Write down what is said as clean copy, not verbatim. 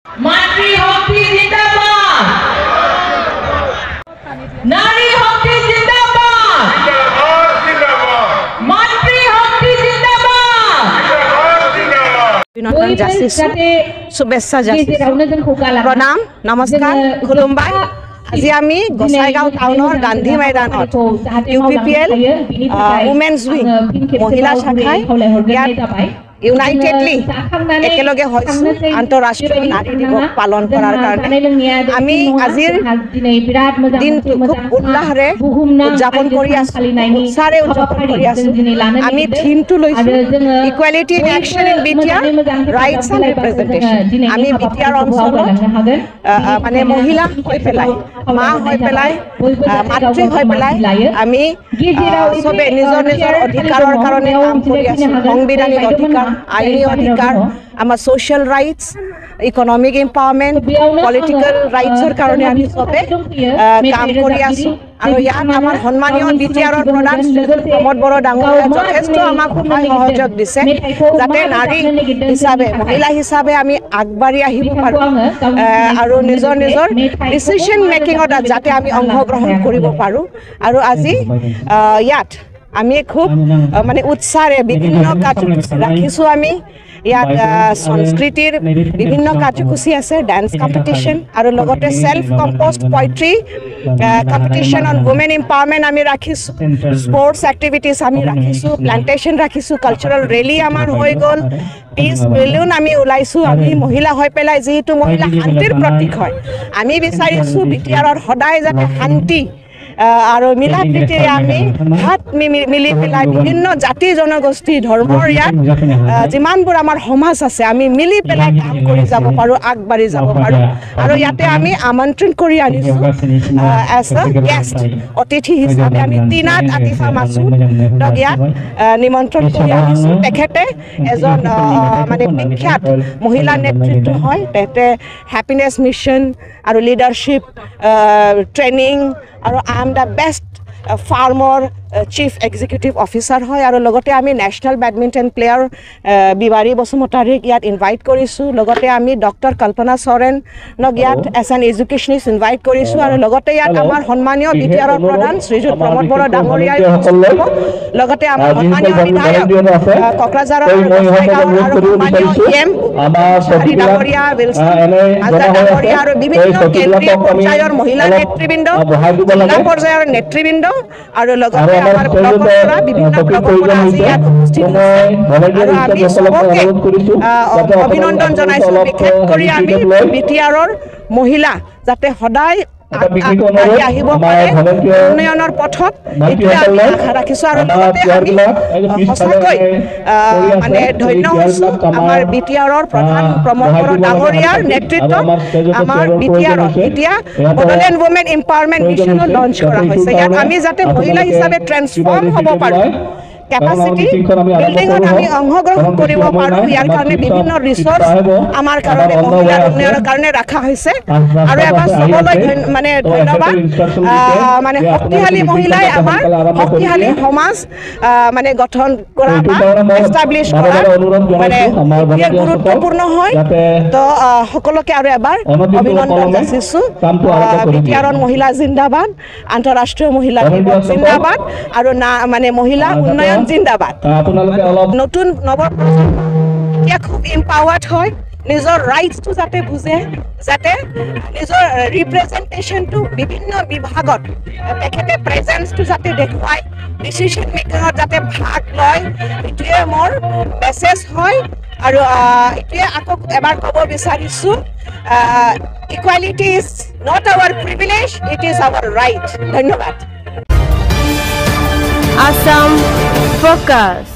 মাতৃ শক্তি জিন্দাবাদ, নাৰী শক্তি জিন্দাবাদ, মাতৃ শক্তি জিন্দাবাদ। শুভেচ্ছা প্ৰণাম নমস্কাৰ খুলুমবাই। আজি আমি গোসাইগাঁও টাউনৰ গান্ধী ময়দানত UPPL উমেন্স উইং মহিলা শাখাই ইউনাইটেডলি একেলগে হৈছোঁ আন্তঃৰাষ্ট্ৰীয় নাৰী দিৱস পালন কৰাৰ কাৰণে। আমি আজিৰ দিনটো খুব উল্লাহেৰে উদযাপন কৰি আছোঁ, উৎসাহেৰে উদযাপন কৰি আছোঁ। আমি থিমটো লৈছোঁ equality in action in BTR rights and representation. আমি বিটিআৰ অঞ্চলত মানে মহিলা হৈ পেলাই, মা হৈ পেলাই, মাতৃ হৈ পেলাই আমি চবে নিজৰ নিজৰ অধিকাৰৰ কাৰণে কাম কৰি আছোঁ। সাংবিধানিক অধিকাৰ, আইনী অধিকাৰ, আমাৰ social rights, economic empowerment, political ৰাইটছৰ কাৰণে আমি চবে কাম কৰি আছোঁ। আৰু ইয়াত আমাৰ সন্মানীয় বিটিআৰৰ প্ৰধান প্ৰমোদ বড়ো ডাঙৰীয়াই যথেষ্ট আমাক সহায় সহযোগ দিছে, যাতে নাৰী হিচাপে, মহিলা হিচাপে আমি আগবাঢ়ি আহিব পাৰোঁ আৰু নিজৰ নিজৰ ডিচিশ্যন মেকিঙত যাতে আমি অংশগ্ৰহণ কৰিব পাৰোঁ। আৰু আজি ইয়াত আমি খুব মানে উৎসাহেৰে বিভিন্ন কাৰ্যসূচী ৰাখিছোঁ। আমি ইয়াত সংস্কৃতিৰ বিভিন্ন কাৰ্যসূচী আছে, ডান্স কম্পিটিশ্যন আৰু লগতে self composed poetry competition on women empowerment আমি ৰাখিছোঁ, স্পৰ্টছ এক্টিভিটিছ আমি ৰাখিছোঁ, প্লেণ্টেশ্যন ৰাখিছোঁ, কালচাৰেল ৰেলী আমাৰ হৈ গ'ল, পিচ বেলুন আমি ওলাইছোঁ। আমি মহিলা হৈ পেলাই, যিহেতু মহিলা শান্তিৰ প্ৰতীক হয়, আমি বিচাৰিছোঁ বিটিআৰৰ সদায় যাতে শান্তি আৰু মিলা প্ৰীতিৰে আমি হাত মিলি পেলাই বিভিন্ন জাতি জনগোষ্ঠী ধৰ্মৰ ইয়াত যিমানবোৰ আমাৰ সমাজ আছে আমি মিলি পেলাই কাম কৰি যাব পাৰোঁ, আগবাঢ়ি যাব পাৰোঁ। আৰু ইয়াতে আমি আমন্ত্ৰণ কৰি আনিছোঁ এজ এ গেষ্ট অতিথি হিচাপে আমি টিনাত আতিফা মাছুদক ইয়াত নিমন্ত্ৰণ কৰি আনিছোঁ। তেখেতে এজন মানে বিখ্যাত মহিলা নেতৃত্ব হয়, তেখেতে হেপিনেছ মিছন আৰু লিডাৰশ্বিপ ট্ৰেইনিং আৰু আই এম দ্য বেষ্ট ফাৰ্মৰ চিফ এক্সিকিউটিভ অফিচাৰ হয়। আৰু লগতে আমি নেশ্যনেল বেডমিণ্টন প্লেয়াৰ বিবাৰী বসুমতাৰীক ইয়াত ইনভাইট কৰিছোঁ। লগতে আমি ডক্টৰ কল্পনা চৰেণক ইয়াত এজ এন এডুকেশ্যনিষ্ট ইনভাইট কৰিছোঁ। আৰু লগতে ইয়াত আমাৰ সন্মানীয় বিটিআৰৰ প্ৰধান শ্ৰীযুত প্ৰমোদ বড়ো ডাঙৰীয়াই লগতে আমাৰ সন্মানীয় বিধায়ক কোকৰাঝাৰৰ আৰু সন্মানীয় EM ডাঙৰীয়া উইলছন হাজৰা ডাঙৰীয়া আৰু বিভিন্ন কেন্দ্ৰীয় পৰ্যায়ৰ মহিলা নেতৃবৃন্দ, জিলা পৰ্যায়ৰ নেতৃবৃন্দ আৰু লগতে আমাৰ ব্লকৰ পৰা বিভিন্ন ব্লকৰ পৰা আজি ইয়াত উপস্থিত হৈছে। আৰু আমি চবকে অভিনন্দন জনাইছোঁ। বিশেষ কৰি আমি বিটিআৰৰ মহিলা যাতে সদায় আগবাঢ়ি আহিব পাৰে উন্নয়নৰ পথত, এইটোৱে আমি আশা ৰাখিছোঁ। আৰু লগতে আমি সঁচাকৈ মানে ধন্য হৈছোঁ আমাৰ বিটিআৰৰ প্ৰধান প্ৰমোদ বড়ো ডাঙৰীয়াৰ নেতৃত্বত আমাৰ বিটিআৰত এতিয়া বড়োলেণ্ড ওমেন এম্পাৱাৰমেণ্ট মিছনো লঞ্চ কৰা হৈছে। ইয়াত আমি যাতে মহিলা হিচাপে ট্ৰেন্সফৰ্ম হ'ব পাৰোঁ, কেপাচিটি বিল্ডিঙত আমি অংশগ্ৰহণ কৰিব পাৰোঁ, ইয়াৰ কাৰণে বিভিন্ন ৰিচোৰ্চ আমাৰ কাৰণে মহিলাৰ উন্নয়নৰ কাৰণে ৰখা হৈছে। আৰু এবাৰ চবলৈ মানে ধন্যবাদ। মানে শক্তিশালী মহিলাই আমাৰ শক্তিশালী সমাজ মানে গঠন কৰা বা এষ্টাব্লিছ কৰাৰ মানে গুৰুত্বপূৰ্ণ হয়। তো সকলোকে আৰু এবাৰ অভিনন্দন যাচিছোঁ। বিটিআৰৰ মহিলা জিন্দাবাদ, আন্তঃৰাষ্ট্ৰীয় মহিলা দিৱস জিন্দাবাদ আৰু মানে মহিলা উন্নয়ন জিন্দাবাদ। নতুন নৱপ্ৰজন্ম এতিয়া খুব এম্পাৱাৰ্ড হয়, নিজৰ ৰাইটছটো যাতে বুজে, যাতে নিজৰ ৰিপ্ৰেজেণ্টেশ্যনটো বিভিন্ন বিভাগত তেখেতে প্ৰেজেঞ্চটো যাতে দেখুৱায়, ডিচিশ্যন মেকিঙত যাতে ভাগ লয়, এইটোৱে মোৰ মেছেজ হয়। আৰু এইটোৱে আকৌ এবাৰ ক'ব বিচাৰিছোঁ, equality is not our privilege, it is our right. ধন্যবাদ। Assam Focus.